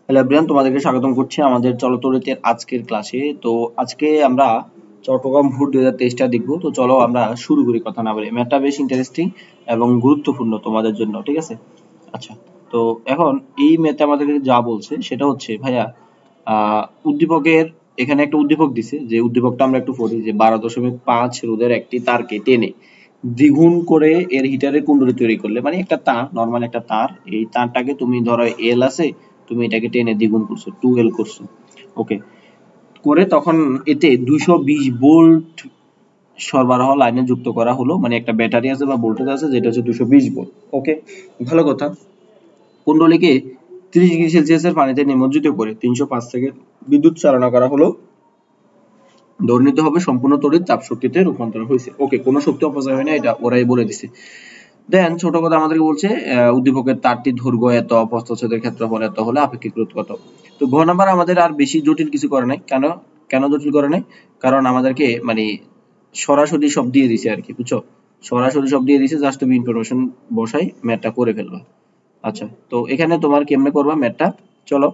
Hello everyone, তোমাদেরকে স্বাগতম করছি আমাদের চলতরিতের আজকের ক্লাসে। তো আজকে আমরা চট্টগ্রাম ভোট 2023টা দেখবো। তো চলো আমরা শুরু করি, কথা না বলে। ম্যাথটা বেশ ইন্টারেস্টিং এবং গুরুত্বপূর্ণ তোমাদের জন্য, ঠিক আছে? আচ্ছা, তো এখন এই ম্যাথে আমাদেরকে যা বলছে সেটা হচ্ছে ভাইয়া, উদ্দীপকের এখানে একটা উদ্দীপক দিছে, যে উদ্দীপকটা আমরা একটু পড়ি, যে 12.5 রোধের একটি তারকে টেনে দ্বিগুণ করে এর হিটারের কুণ্ডলী তৈরি করলে, মানে একটা তার, নরমাল একটা তার, এই তারটাকে তুমি ধরো এল আছে, তুমি এটাকে টেনে দ্বিগুণ করছো, 2L করছো, ওকে, করে তখন এতে 220 ভোল্ট সরবরাহ লাইনে যুক্ত করা হলো। মানে একটা ব্যাটারি আছে বা ভোল্টেজ আছে যেটা হচ্ছে 220 ভোল্ট, ওকে, ভালো কথা। কুণ্ডলীকে 30 ডিগ্রি সেলসিয়াসের পানিতে নিমজ্জিত করে 305 সেকেন্ড বিদ্যুৎ চালনা করা হলো। ধরে নিতে হবে সম্পূর্ণ তড়িৎ তাপ শক্তিতে রূপান্তর হয়েছে, ওকে, কোনো শক্তি অপচয় হয় না, এটা ওরাই বলে দিছে। দেন ছোট কথা আমাদেরকে বলছে উদ্দীপকের তারটির দৈর্ঘ্য এত, প্রস্থচ্ছেদের ক্ষেত্রফল এত হলে আপেক্ষিক রোধ কত। তো ঘ নাম্বার আমাদের আর বেশি জটিল কিছু করে নাই। কেন কেন জটিল করে নাই? কারণ আমাদেরকে মানে সরাসরি সব দিয়ে দিছে আর কি, বুঝছো? সরাসরি সব দিয়ে দিছে, জাস্ট তুমি ইনফরমেশন বসাই ম্যাথটা করে ফেলবা। আচ্ছা, তো এখানে তোমার কেমনে করবা ম্যাথটা, চলো।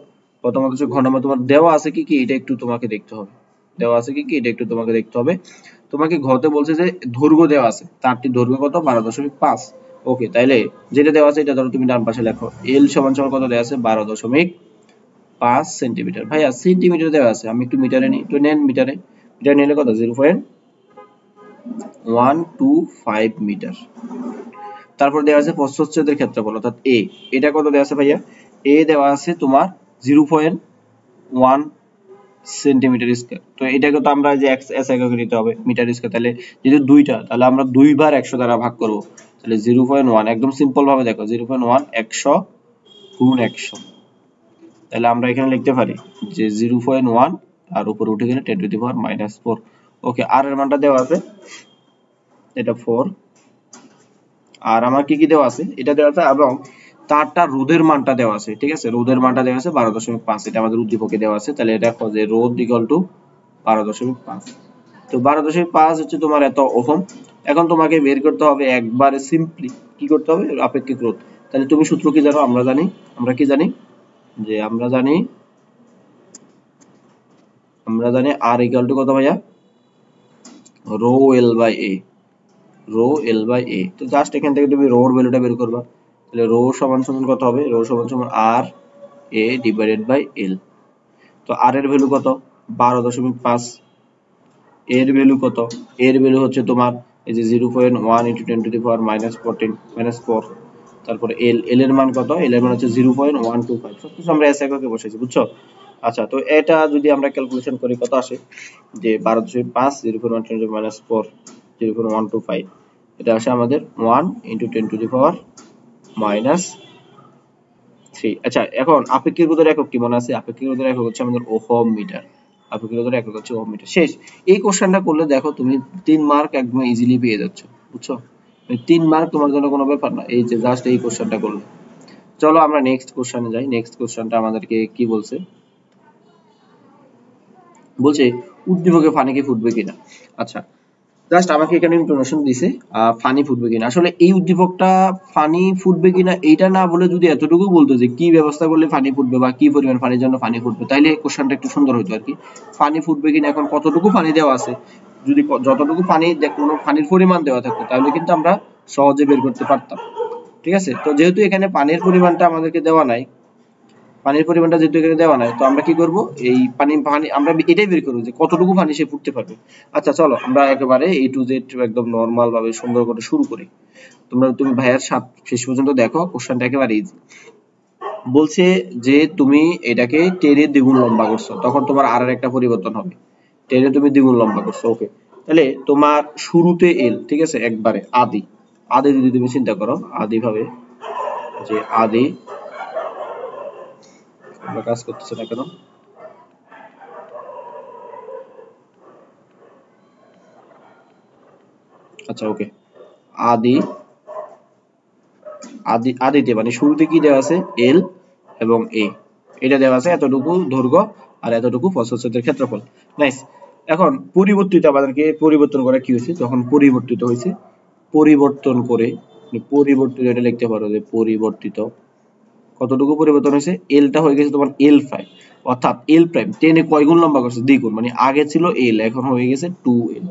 প্রথমত হচ্ছে ঘ নাম্বার তোমার দেওয়া আছে কি কি, এটা একটু তোমাকে দেখতে হবে। দেওয়া আছে কি কি, এটা একটু তোমাকে দেখতে হবে। তোমাকে ঘতে বলছে যে দৈর্ঘ্য দেওয়া আছে, তারটির দৈর্ঘ্য কত, 12.5। ওকে, তাইলে যেটা দেওয়া আছে এটা ধরো তুমি ডান পাশে লেখো। এল সমান সমান কত দেওয়া আছে, 12.5 সেন্টিমিটার। ভাইয়া সেন্টিমিটার দেওয়া আছে, আমি একটু মিটারে নিই, তো নেন মিটারে। মিটার নিলে কত, 0.125 মিটার। তারপর দেওয়া আছে প্রস্থচ্ছেদের ক্ষেত্রফল অর্থাৎ এ, এটা কত দেওয়া আছে ভাইয়া, এ দেওয়া আছে তোমার 0.1 সেন্টিমিটার স্কয়ার। তো এটাকে তো আমরা যে এস এককে নিতে হবে মিটার স্কয়ার, তাহলে যেহেতু দুইটা, তাহলে আমরা দুইবার 100 দ্বারা ভাগ করব। তাহলে 0.1, একদম সিম্পল ভাবে দেখো, 0.1 100 গুণ 100। তাহলে আমরা এখানে লিখতে পারি যে 0.1 আর উপরে উঠে গেলে 10 টু দি পাওয়ার -4। ওকে, আর এর মানটা দেওয়া আছে, এটা 4। আর আমার কি কি দেওয়া আছে, এটা দেওয়া আছে, এবং তারটা রোধের মানটা দেওয়া আছে, ঠিক আছে? রোধের মানটা দেওয়া আছে 12.5, এটা আমাদের উদ্দীপকে দেওয়া আছে। তাহলে এটা যে রোধ ইকুয়াল টু 12.5। তো 12.5 হচ্ছে তোমার এত ওহম। এখন তোমাকে বের করতে হবে একবারে সিম্পলি, কি করতে হবে, আপেক্ষিক রোধ। তাহলে তুমি সূত্র কি জানো? আমরা কি জানি, যে আমরা জানি আর ইকুয়াল টু কত ভাইয়া, rho L by A. Rho L by A, তো জাস্ট এখান থেকে তুমি রোর ভ্যালুটা বের করবা। তাহলে রো সমান সমান কত হবে, রো সমান সমান আর এ ডিভাইডেড বাই এল। তো আর এর ভ্যালু কত, 12.5। এর ভ্যালু কত, এর ভ্যালু হচ্ছে তোমার এই যে 0.1 ইন্টু 10 টু দি পাওয়ার -4। তারপরে এল এর মান কত, এল এর মান হচ্ছে 0.125। সবকিছু আমরা এস এককে বসাইছি, বুঝছো? আচ্ছা, তো এটা যদি আমরা ক্যালকুলেশন করি কত আসে, যে 12.5 0.1 - 4 0.125, এটা আসে আমাদের 1 ইন্টু 10 টু দি পাওয়ার -3। আচ্ছা, এখন আপেক্ষিক রোধের একক কি মনে আছে? আপেক্ষিক রোধের একক হচ্ছে আমাদের ওহম মিটার। আপেক্ষিক রোধের একক হচ্ছে ওহম মিটার। শেষ। এই কোশ্চেনটা করলে দেখো তুমি 3 মার্ক একদম ইজিলি পেয়ে যাচ্ছ, বুঝছো? 3 মার্ক তোমার জন্য কোনো ব্যাপার না, এই যে জাস্ট এই কোশ্চেনটা করলে। চলো আমরা নেক্সট কোশ্চেনে যাই। নেক্সট কোশ্চেনটা আমাদেরকে কি বলছে, বলছে উদ্দীপকে পানি কি ফুটবে কিনা। আচ্ছা, জাস্ট আমাকে এখানে ইনফরমেশন দিছে ফানি ফুটবে কিনা। আসলে এই উদ্দীপকটা ফানি ফুটবে কিনা এইটা না বলে যদি এতটুকু বলতো যে কি ব্যবস্থা করলে ফানি ফুটবে বা কি পরিমাণ পানির জন্য ফানি ফুটবে, তাইলে কোশ্চেনটা একটু সুন্দর হতো আর কি। ফানি ফুটবে কিনা, এখন কতটুকু পানি দেওয়া আছে, যদি যতটুকু পানি কোনো পানির পরিমাণ দেওয়া থাকতো তাহলে কিন্তু আমরা সহজে বের করতে পারতাম, ঠিক আছে? তো যেহেতু এখানে পানির পরিমাণটা আমাদেরকে দেওয়া নাই, পানির পরিমাণটা যেহেতু এখানে দেওয়া নাই, তো আমরা কি করব, এই পানি আমরা এটাই বের করবো যে কতটুকু পানি সে ফুটতে পারবে। আচ্ছা, চলো আমরা একেবারে এ টু জেড একদম নরমাল ভাবে সুন্দর করে শুরু করি। তুমি ভাইয়ার শেষ পর্যন্ত দেখো, কোশ্চেনটা একেবারে ইজি। বলছে যে তুমি এটাকে টেনের দ্বিগুণ লম্বা করছো, তখন তোমার আর একটা পরিবর্তন হবে। টেনে তুমি দ্বিগুণ লম্বা করছো, ওকে। তাহলে তোমার শুরুতে এল, ঠিক আছে, একবারে আদি আদি যদি তুমি চিন্তা করো আদি ভাবে, যে আদি, আমরা কাজ করতেছে না কেন, আচ্ছা ওকে, আদি আদিতে মানে শুরুতে কি দেওয়া আছে, এল এবং এ, এটা দেওয়া আছে, এতটুকু দৈর্ঘ্য আর এতটুকু প্রস্থচ্ছেদের ক্ষেত্রফল। নাইস। এখন পরিবর্তিত আমাদেরকে পরিবর্তন করা কি হয়েছে, যখন পরিবর্তিত হয়েছে, পরিবর্তন করে পরিবর্তিত, এটা লিখতে পারো যে পরিবর্তিত কতটুকু পরিবর্তন হয়েছে, এলটা হয়ে গেছে তোমার এল প্রাইম, অর্থাৎ এল প্রাইম 10 এ কয় গুণ লম্বা করছে, দ্বিগুণ, মানে আগে ছিল এল এখন হয়ে গেছে 2l।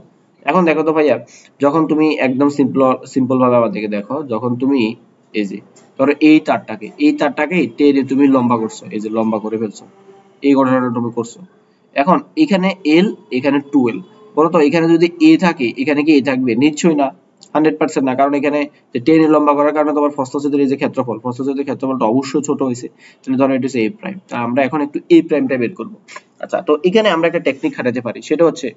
এখন দেখো তো ভাইয়া, যখন তুমি একদম সিম্পল ভাবে আমাদেরকে দেখো, যখন তুমি এই যে ধরো এই তারটাকে 10 এ তুমি লম্বা করছো, এই যে লম্বা করে ফেলছো, এই ঘটনাটা তুমি করছো। এখন এখানে এল, এখানে 2l, বলো তো এখানে যদি এ থাকে এখানে কি এ থাকবে? নিশ্চয়ই না, 100% না, কারণ এখানে যে 10 এ লম্বা করার কারণে তোমার প্রস্থচ্ছেদের এই যে প্রস্থচ্ছেদের ক্ষেত্রফলটা অবশ্যই ছোট হয়েছে, তাহলে ধরো এটা হচ্ছে এ প্রাইম। তা আমরা এখন একটু এ প্রাইমটা বের করব। আচ্ছা, তো এখানে আমরা একটা টেকনিক খাটাতে পারি, সেটা হচ্ছে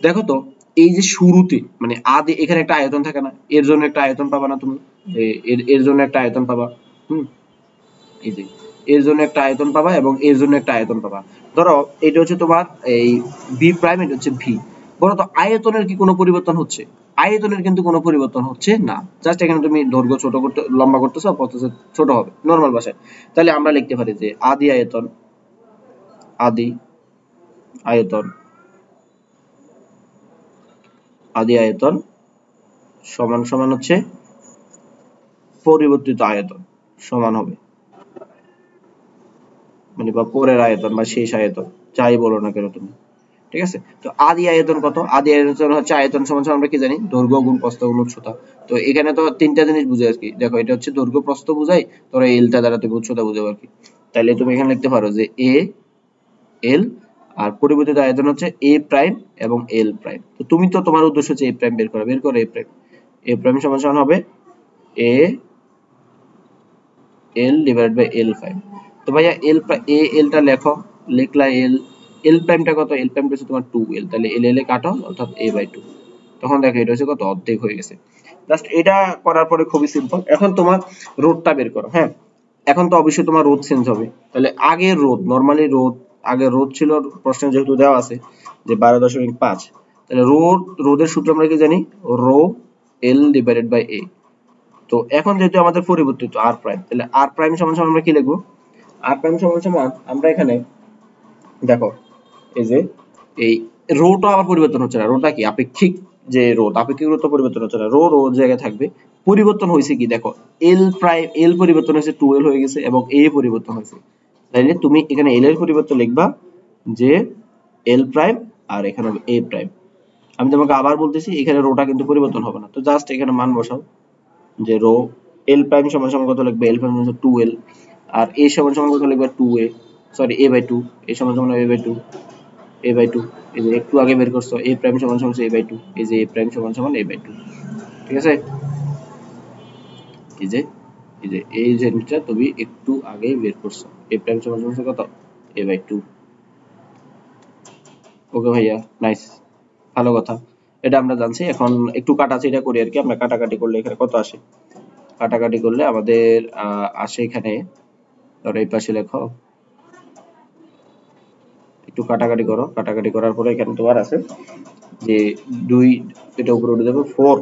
দেখো তো, এই যে শুরুতে মানে আদি এখানে একটা আয়তন থাকে না, এর জন্য একটা আয়তন পাবা না তুমি, এর জন্য একটা আয়তন পাবা, হুম, এই যে এর জন্য একটা আয়তন পাবা এবং এর জন্য একটা আয়তন পাবা। ধরো এটা হচ্ছে তোমার এই ভি প্রাইম, এটা হচ্ছে ভি। বলো তো আয়তনের কি কোনো পরিবর্তন হচ্ছে? আয়তনের কিন্তু কোনো পরিবর্তন হচ্ছে না, জাস্ট এখানে তুমি দৈর্ঘ্য ছোট করতে লম্বা করতেছো, প্রস্থ ছোট হবে নরমাল ভাষায়। তাহলে আমরা লিখতে পারি যে আদি আয়তন আদি আয়তন সমান সমান হচ্ছে পরিবর্তিত আয়তন, সমান হবে মানে বা পরের আয়তন বা শেষ আয়তন, যাই বলো না কেন তুমি, ঠিক আছে? তো আদি আয়তন কত? আদি আয়তন হচ্ছে আয়তন সমান সমান আমরা কি জানি, দৈর্ঘ্য গুণ প্রস্থ গুণ উচ্চতা। তো এখানে তো তিনটা জিনিস বুঝায় আর কি, দেখো এটা হচ্ছে দৈর্ঘ্য প্রস্থ বুঝাই, তোরা এলটা দ্বারা তুমি উচ্চতা বুঝাবো আর কি। তাহলে তুমি এখানে লিখতে পারো যে এ এল, আর পরিবর্তিত আয়তন হচ্ছে এ প্রাইম এবং এল প্রাইম। তো তুমি তো তোমার উদ্দেশ্য হচ্ছে এ প্রাইম বের করা, বের করো এ প্রাইম সমান সমান হবে A L divided by L prime. তো ভাইয়া এলটা লেখো, লিখলা এল, এল প্রাইমটা কত? এল প্রাইমটা হচ্ছে তোমার 2l, তাহলে এল এল এ কাটো অর্থাৎ a/2। তখন দেখো এটা হচ্ছে কত, অর্ধেক হয়ে গেছে। জাস্ট এটা করার পরে খুবই সিম্পল। এখন তোমার রোধটা বের করো, হ্যাঁ। এখন তো অবশ্যই তোমার রোধ চেঞ্জ হবে, তাহলে আগের রোধ নরমালি আগের রোধ ছিল প্রশ্নে যেহেতু দেওয়া আছে যে 12.5, তাহলে রোধের সূত্র আমরা কি জানি, rho L divided by A. তো এখন যেহেতু আমাদের পরিবর্তিত আর প্রাইম, তাহলে আর প্রাইম সমান সমান আমরা কি লিখবো, আর প্রাইম সমান সমান আমরা এখানে দেখো এই যে এই রোটা আবার পরিবর্তন হচ্ছে না, রোটা কি আপেক্ষিক, যে আপেক্ষিক রোধ তো পরিবর্তন হচ্ছে না, রো জায়গায় থাকবে। পরিবর্তন হয়েছে কি দেখো, এল পরিবর্তন হয়েছে 2l হয়ে গেছে এবং এ পরিবর্তন হয়েছে। তাইলে তুমি এখানে এল এর পরিবর্তে লিখবা যে এল প্রাইম, আর এখানে হবে এ প্রাইম। আমি তোমাকে আবার বলতেছি এখানে রোটা কিন্তু পরিবর্তন হবে না, তো জাস্ট এখানে মান বসাও যে রো এল প্রাইম সমান সমান কত লিখবে, এল প্রাইম সমান 2l, আর এ সমান সমান কত লিখবে 2a, সরি a/2, এ সমান সমান a/2, এই যে একটু আগে বের করছো এ প্রাইম সমান সমান a/2, এই যে এ প্রাইম সমান সমান a/2, ঠিক আছে? এই যে এই জিনিসটা তুমি একটু আগে বের করছো, এ প্রাইম সমান সমান কত, a/2। ওকে ভাইয়া, নাইস, ভালো কথা, এটা আমরা জানছি। এখন একটু কাটাছেড়া করি আর কি, আমরা কাটাকাটি করলে এখানে কত আসে, কাটাকাটি করলে আমাদের আসে এখানে, ধরো এই পাশে লেখো, একটু কাটাকাটি করো, কাটাকাটি করার পরে এখানে তোমার আছে যে 2, এটা উপরে উঠে যাবে 4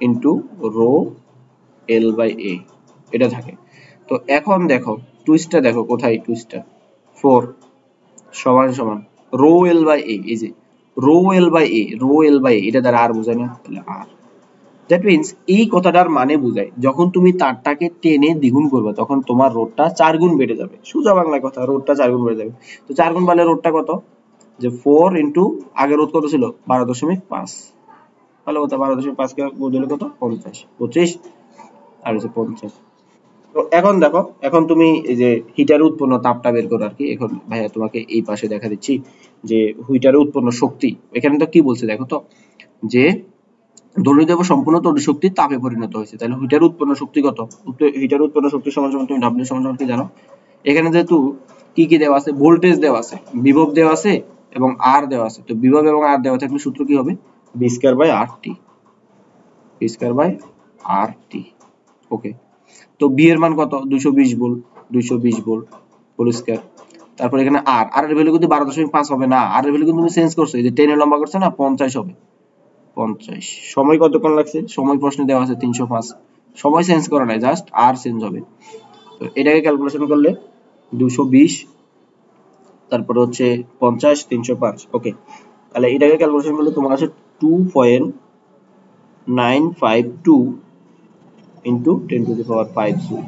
ইন্টু রো এল বাই এ, এটা থাকে। তো এখন দেখো টুইস্টটা দেখো, কোথায় টুইস্টটা, 4 সমান সমান রো এল বাই এ, এই যে রো এল বাই এ, এটা দ্বারা আর বোঝায় না, তাহলে আর, দ্যাট মিন্স এই কথাটার মানে বোঝায় যখন তুমি তারটাকে টেনে দ্বিগুণ করবে তখন তোমার রোডটা 4 গুণ বেড়ে যাবে, সোজা বাংলা কথা, রোডটা 4 গুণ বেড়ে যাবে। তো 4 গুণ বাড়লে রোডটা কত, যে 4 ইন্টু আগের রোধ কত ছিল 12.5, ভালো কথা, 12.5 কে গুণ দিলে কত 50, 25 আর হচ্ছে 50। তো এখন দেখো, এখন তুমি এই যে হিটারে উৎপন্ন তাপটা বের করো আর কি। এখন ভাইয়া তোমাকে এই পাশে দেখা দিচ্ছি যে হিটারে উৎপন্ন শক্তি, এখানে তো কি বলছে দেখো তো, যে ধর্মীয় সম্পূর্ণ তড়িৎ শক্তি তাপে পরিণত হয়েছে, তাহলে হিটার উৎপন্ন শক্তি কত, হিটার উৎপন্ন শক্তি সমান সমান তুমি ডাব্লিউ সমান সমান কি জানো, এখানে যেহেতু কি কি দেওয়া আছে, ভোল্টেজ দেওয়া আছে, বিভব দেওয়া আছে এবং আর দেওয়া আছে, তো বিভব এবং আর দেওয়া থাকলে সূত্র কি হবে, B square by R T, B square by R T. Okay, তো বি এর মান কত, 220 ভোল্ট, 220 ভোল্ট হোল স্কয়ার। তারপর এখানে আর এর ভ্যালু কিন্তু 12.5 হবে না, আর এর ভ্যালু কিন্তু তুমি চেঞ্জ করছো, এই যে 10 এর লম্বা করছে না, 50 হবে, 50। সময় কতক্ষণ লাগছে, সময় প্রশ্নে দেওয়া আছে 305, সময় চেঞ্জ করা নাই, জাস্ট আর চেঞ্জ হবে। তো এটাকে ক্যালকুলেশন করলে 220, তারপরে হচ্ছে 50, 305। ওকে, তাহলে এটাকে ক্যালকুলেশন করলে তোমার আছে 2.952 into 10 to the power 5 joule.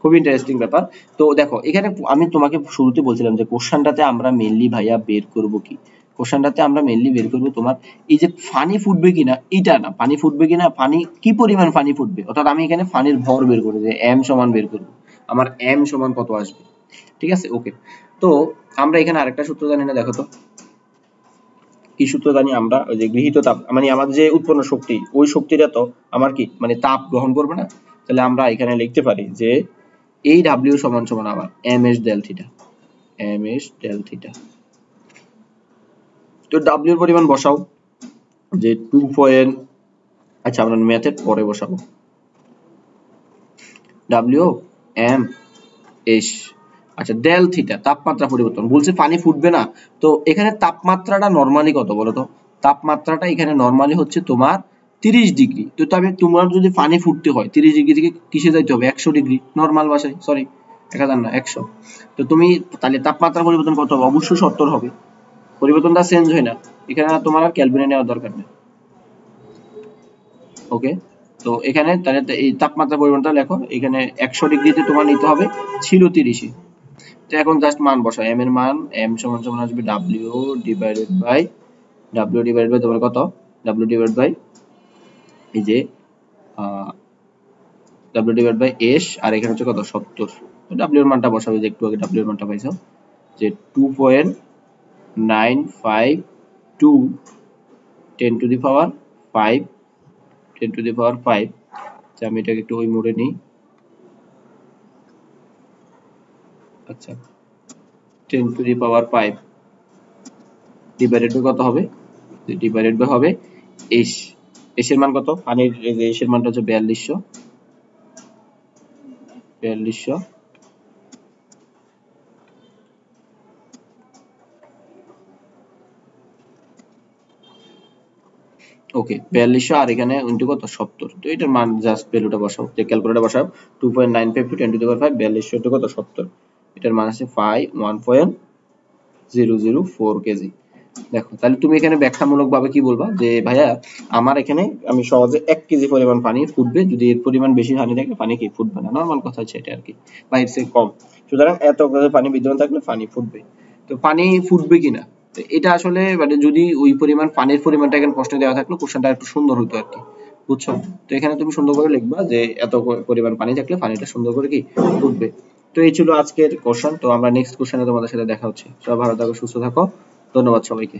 খুব ইন্টারেস্টিং ব্যাপার। তো দেখো এখানে আমি তোমাকে শুরুতে বলছিলাম যে কোশ্চেনটাতে আমরা মেইনলি ভাইয়া বের করব কি, কোশ্চেনটাতে আমরা মেইনলি বের করব তোমার এই যে পানি ফুটবে কিনা, এটা না, পানি ফুটবে কিনা, পানি কি পরিমাণ পানি ফুটবে, অর্থাৎ আমি এখানে পানির ভর বের করব, যে m সমান বের করব, আমার m সমান কত আসবে। ঠিক আছে, ওকে। তো আমরা এখানে আরেকটা সূত্র জানি না, দেখো তো কি সূত্র জানি আমরা, ওই যে গৃহীত তাপ, মানে আমাদের যে উৎপন্ন শক্তি, ওই শক্তিটা তো আমার কি মানে তাপ গ্রহণ করবে না। তাহলে আমরা এখানে লিখতে পারি যে এই ডাব্লিউ সমান সমান আবার M S del theta, M S del theta. তো ডাব্লিউ এর পরিমাণ বসাও, যে 2 পয়েন্ট, আচ্ছা আমরা ম্যাথের পরে বসাবো, ডাব্লিউ এম এস, আচ্ছা ডেল থিটা তাপমাত্রা পরিবর্তন বলছে, পানি ফুটবে না। তো এখানে তাপমাত্রাটা নরমালি কত বলো তো, তাপমাত্রাটা এখানে নরমালি হচ্ছে তোমার 30 ডিগ্রি। তো তবে তোমার যদি পানি ফুটতে হয় 30 ডিগ্রি থেকে কিসে যাইতে হবে, 100 ডিগ্রি, নরমাল ভাষায়, সরি 1000 না 100। তো তুমি তাহলে তাপমাত্রা পরিবর্তন কত হবে, অবশ্যই 70 হবে, পরিবর্তনটা চেঞ্জ হয় না, এখানে আর তোমার আর ক্যালভিনে নেওয়ার দরকার নেই। ওকে, তো এখানে তাহলে এই তাপমাত্রা পরিবর্তনটা লেখো, এখানে 100 ডিগ্রিতে তোমার নিতে হবে, ছিল 30। তো এখন জাস্ট মান বসাও, m এর মান m সমান সমান আসবে w ডিভাইডেড বাই তোমার কত, w ডিভাইডেড বাই এই যে w ডিভাইডেড বাই s, আর এখানে হচ্ছে কত 70। তো w এর মানটা বসাবে, যে একটু আগে w এর মানটা পাইছো, যে 2.952 10 to the power 5, 10 to the power 5। আচ্ছা আমি এটাকে একটু ওই মোডে নিই, আচ্ছা 10 to the power 5 divided by কত হবে, ডিভাইডেড বাই হবে এস, এসের মান কত, পানির এই যে এসের মানটা হচ্ছে 4200। ওকে 4200, আর এখানে ইনটু কত 70। তো এটার মান জাস্ট ভ্যালুটা বসাও, যে ক্যালকুলেটর বসাও, 2.952 10 টু দি পাওয়ার 5, 4200 ইনটু কত 70, এটার মান আছে 1.004 কেজি। দেখো তাহলে তুমি এখানে ব্যাখ্যামূলক ভাবে কি বলবা, যে ভাইয়া আমার এখানে আমি সহজে 1 কেজি পরিমাণ পানি ফুটবে, যদি এর পরিমাণ বেশি পানি থাকে পানি কি ফুটবে না, নরমাল কথা হচ্ছে এটা আর কি, বা এর চেয়ে কম, সুতরাং এত পানি বিদ্যমান থাকলে পানি ফুটবে। তো পানি ফুটবে কিনা, তো এটা আসলে মানে যদি ওই পরিমাণ পানির পরিমাণটা এখানে প্রশ্নে দেওয়া থাকলে কোশ্চেনটা একটু সুন্দর হতো আর কি, বুঝছো। তো এখানে তুমি সুন্দর করে লিখবা যে এত পরিমাণ পানি থাকলে পানিটা সুন্দর করে কি ফুটবে। তো এই ছিল আজকের কোশ্চেন, তো আমরা নেক্সট কোশ্চেনে তোমাদের সাথে দেখা হচ্ছে। সবাই ভালো থাকো, সুস্থ থাকো, ধন্যবাদ সবাইকে।